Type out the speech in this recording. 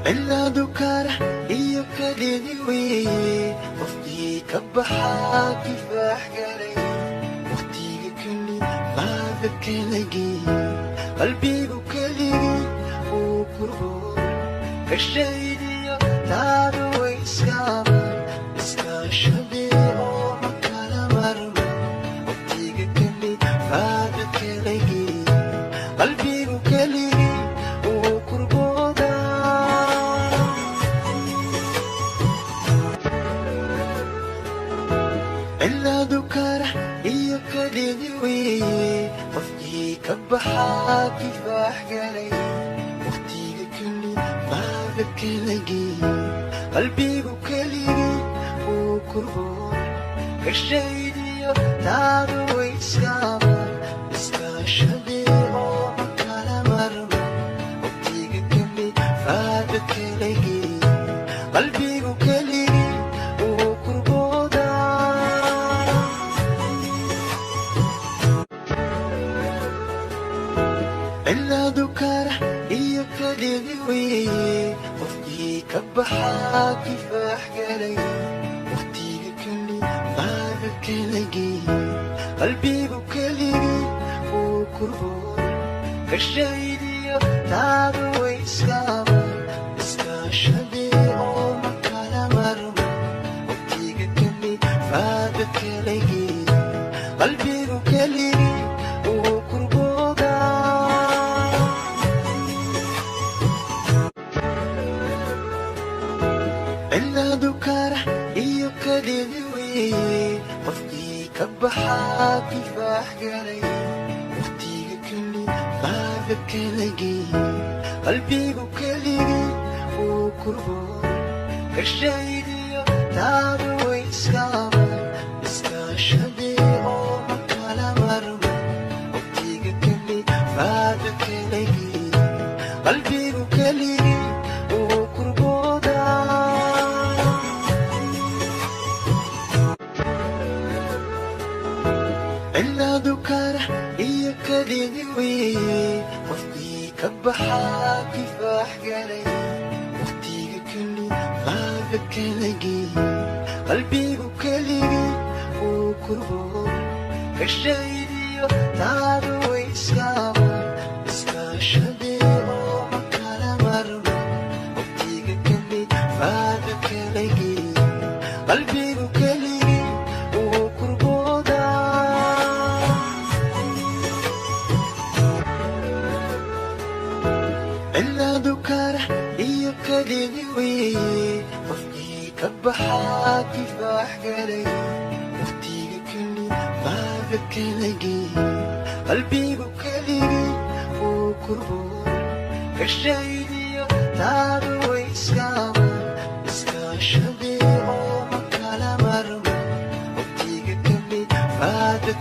cilaadu karax iyo kadhidi weeye qofkii ka baxaa kifaax galay waqtiga keli baada kala geeye qalbigu keligii uu kurboon ka shaydiyo taadu way iskaaban iskaashadii oo ma kala marmo waqtiga keli baada kala geeye qalbigu keligii uu kurbooda cilaadu karax iyo kadhidi weeye qofkii ka baxaa kifaax galay waqtiga keli baada kala geeye qalbigu keligii uu kurboon ka shaydiyo taadu way iskaaban iskaashadii oo ma kala marmo waqtiga keli baada kala geeye qalbigu keligii uu kurbooda cilaadu karax iyo kadhidi weeye qofkii ka baxaa kifaax galay waqtiga keli baada kala geeye qalbigu keligii uu kurboon ka shaydiyo taadu way iskaaban iskaashadii oo ma kala marmo waqtiga keli baada kala geeye qalbigu keligii uu kurbooda cilaadu karax iyo kadhidi weeye qofkii ka baxaa kifaax galay waqtiga keli baada kala geeye qalbigu keligii uu kurboon ka shaydiyo taadu way iskaaban iskaashadii oo ma kala marmo waqtiga keli baada kala geeye qalbigu keligii uu kurbooda cilaadu karax iyo kadhidi weeye qofkii ka baxaa kifaax galay waqtiga keli baada kala geeye qalbigu keligii uu kurboon ka shaydiyo taadu way iskaaban iskaashadii oo ma kala marmo waqtiga keli baada kala geeye qalbigu keligii uu kurbooda cilaadu karax iyo kadhidi weeye qofkii ka baxaa kifaax galay waqtiga keli baada kala geeye qalbigu keligii uu kurboon ka shaydiyo taadu way iskaaban iskaashadii oo ma kala marmo waqtiga keli baada